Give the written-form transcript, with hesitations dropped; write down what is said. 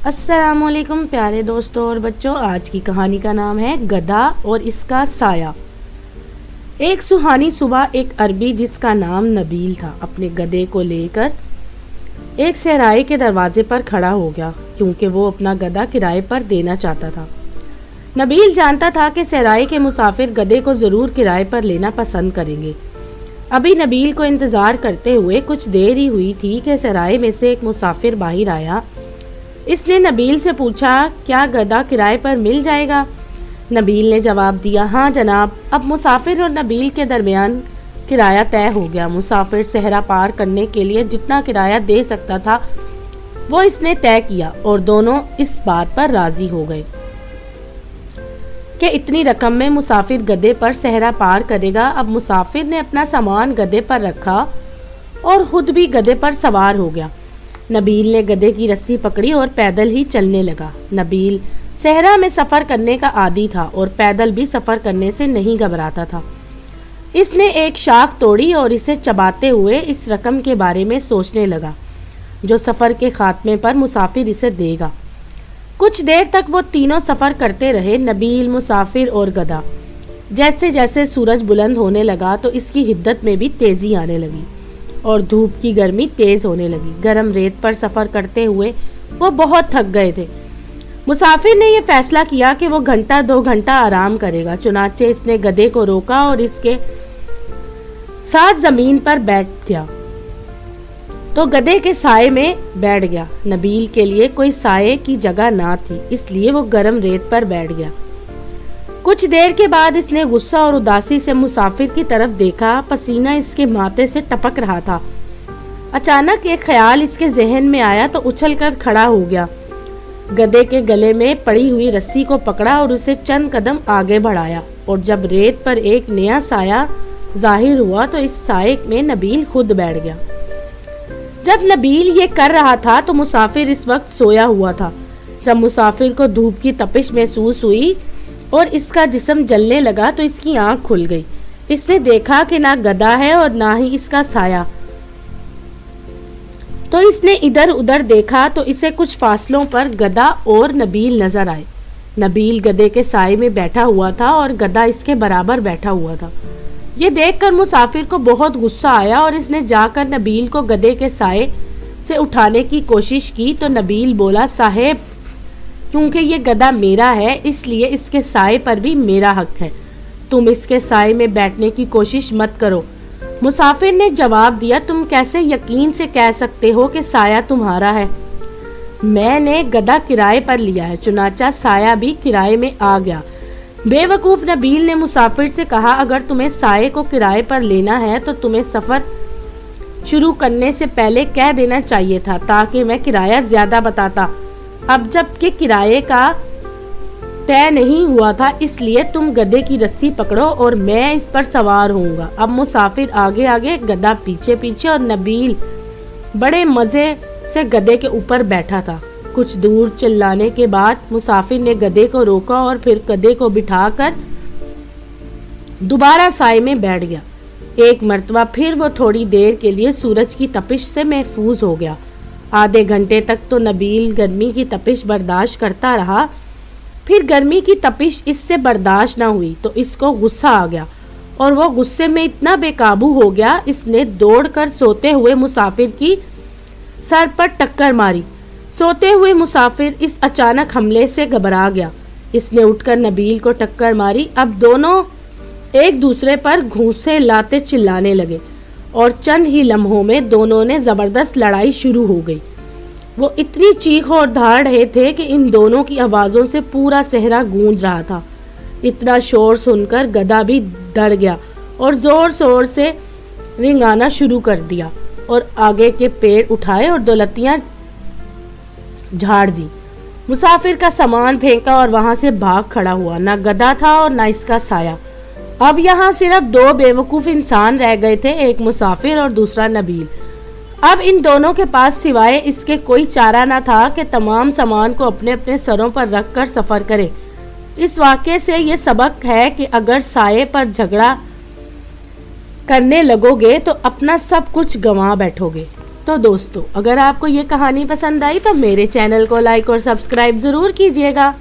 السلام علیکم پیارے دوستوں اور بچوں، آج کی کہانی کا نام ہے گدھا اور اس کا سایہ۔ ایک سہانی صبح ایک عربی جس کا نام نبیل تھا اپنے گدھے کو لے کر ایک صحرائی کے دروازے پر کھڑا ہو گیا، کیونکہ وہ اپنا گدھا کرائے پر دینا چاہتا تھا۔ نبیل جانتا تھا کہ صحرائی کے مسافر گدھے کو ضرور کرائے پر لینا پسند کریں گے۔ ابھی نبیل کو انتظار کرتے ہوئے کچھ دیر ہی ہوئی تھی کہ صحرائی میں سے ایک مسافر باہر آیا۔ اس نے نبیل سے پوچھا، کیا گدھا کرائے پر مل جائے گا؟ نبیل نے جواب دیا، ہاں جناب۔ اب مسافر اور نبیل کے درمیان کرایہ طے ہو گیا۔ مسافر صحرا پار کرنے کے لیے جتنا کرایہ دے سکتا تھا وہ اس نے طے کیا، اور دونوں اس بات پر راضی ہو گئے کہ اتنی رقم میں مسافر گدھے پر صحرا پار کرے گا۔ اب مسافر نے اپنا سامان گدھے پر رکھا اور خود بھی گدھے پر سوار ہو گیا۔ نبیل نے گدھے کی رسی پکڑی اور پیدل ہی چلنے لگا۔ نبیل صحرا میں سفر کرنے کا عادی تھا اور پیدل بھی سفر کرنے سے نہیں گھبراتا تھا۔ اس نے ایک شاخ توڑی اور اسے چباتے ہوئے اس رقم کے بارے میں سوچنے لگا جو سفر کے خاتمے پر مسافر اسے دے گا۔ کچھ دیر تک وہ تینوں سفر کرتے رہے، نبیل، مسافر اور گدھا۔ جیسے جیسے سورج بلند ہونے لگا تو اس کی حدت میں بھی تیزی آنے لگی اور دھوپ کی گرمی تیز ہونے لگی۔ گرم ریت پر سفر کرتے ہوئے وہ بہت تھک گئے تھے۔ مسافر نے یہ فیصلہ کیا کہ وہ گھنٹہ 2 گھنٹہ آرام کرے گا، چنانچہ اس نے گدھے کو روکا اور اس کے ساتھ زمین پر بیٹھ گیا تو گدھے کے سائے میں بیٹھ گیا۔ نبیل کے لیے کوئی سائے کی جگہ نہ تھی، اس لیے وہ گرم ریت پر بیٹھ گیا۔ کچھ دیر کے بعد اس نے غصہ اور اداسی سے مسافر کی طرف دیکھا۔ پسینہ اس کے ماتھے سے ٹپک رہا تھا۔ اچانک ایک خیال اس کے ذہن میں آیا تو اچھل کر کھڑا ہو گیا، گدھے کے گلے میں پڑی ہوئی رسی کو پکڑا اور اسے چند قدم آگے بڑھایا، اور جب ریت پر ایک نیا سایہ ظاہر ہوا تو اس سائے میں نبیل خود بیٹھ گیا۔ جب نبیل یہ کر رہا تھا تو مسافر اس وقت سویا ہوا تھا۔ جب مسافر کو دھوپ کی تپش محسوس ہوئی اور اس کا جسم جلنے لگا تو اس کی آنکھ کھل گئی۔ اس نے دیکھا کہ نہ گدھا ہے اور نہ ہی اس کا سایہ، تو اس نے ادھر ادھر دیکھا تو اسے کچھ فاصلوں پر گدھا اور نبیل نظر آئے۔ نبیل گدھے کے سائے میں بیٹھا ہوا تھا اور گدھا اس کے برابر بیٹھا ہوا تھا۔ یہ دیکھ کر مسافر کو بہت غصہ آیا اور اس نے جا کر نبیل کو گدھے کے سائے سے اٹھانے کی کوشش کی تو نبیل بولا، صاحب، کیونکہ یہ گدھا میرا ہے اس لیے اس کے سائے پر بھی میرا حق ہے، تم اس کے سائے میں بیٹھنے کی کوشش مت کرو۔ مسافر نے جواب دیا، تم کیسے یقین سے کہہ سکتے ہو کہ سایہ تمہارا ہے؟ میں نے گدھا کرائے پر لیا ہے، چنانچہ سایہ بھی کرائے میں آ گیا۔ بے وقوف نبیل نے مسافر سے کہا، اگر تمہیں سائے کو کرائے پر لینا ہے تو تمہیں سفر شروع کرنے سے پہلے کہہ دینا چاہیے تھا تاکہ میں کرایہ زیادہ بتاتا۔ اب جب کہ کرائے کا طے نہیں ہوا تھا اس لیے تم گدھے کی رسی پکڑو اور میں اس پر سوار ہوں گا۔ اب مسافر آگے آگے، گدھا پیچھے پیچھے، اور نبیل بڑے مزے سے گدھے کے اوپر بیٹھا تھا۔ کچھ دور چلانے کے بعد مسافر نے گدھے کو روکا اور پھر گدھے کو بٹھا کر دوبارہ سائے میں بیٹھ گیا۔ ایک مرتبہ پھر وہ تھوڑی دیر کے لیے سورج کی تپش سے محفوظ ہو گیا۔ آدھے گھنٹے تک تو نبیل گرمی کی تپش برداشت کرتا رہا۔ پھر گرمی کی تپش اس سے برداشت نہ ہوئی تو اس کو غصہ آ گیا اور وہ غصے میں اتنا بے قابو ہو گیا، اس نے دوڑ کر سوتے ہوئے مسافر کی سر پر ٹکر ماری۔ سوتے ہوئے مسافر اس اچانک حملے سے گھبرا گیا۔ اس نے اٹھ کر نبیل کو ٹکر ماری۔ اب دونوں ایک دوسرے پر گھونسے لاتے چلانے لگے اور چند ہی لمحوں میں دونوں نے زبردست لڑائی شروع ہو گئی۔ وہ اتنی چیخ اور دھاڑ رہے تھے کہ ان دونوں کی آوازوں سے پورا صحرا گونج رہا تھا۔ اتنا شور سن کر گدھا بھی ڈر گیا اور زور زور سے رنگانا شروع کر دیا اور آگے کے پیڑ اٹھائے اور دولتیاں جھاڑ دی۔ مسافر کا سامان پھینکا اور وہاں سے بھاگ کھڑا ہوا۔ نہ گدھا تھا اور نہ اس کا سایہ۔ اب یہاں صرف 2 بے وقوف انسان رہ گئے تھے، ایک مسافر اور دوسرا نبیل۔ اب ان دونوں کے پاس سوائے اس کے کوئی چارہ نہ تھا کہ تمام سامان کو اپنے اپنے سروں پر رکھ کر سفر کرے۔ اس واقعے سے یہ سبق ہے کہ اگر سائے پر جھگڑا کرنے لگو گے تو اپنا سب کچھ گنوا بیٹھو گے۔ تو دوستو اگر آپ کو یہ کہانی پسند آئی تو میرے چینل کو لائک اور سبسکرائب ضرور کیجیے گا۔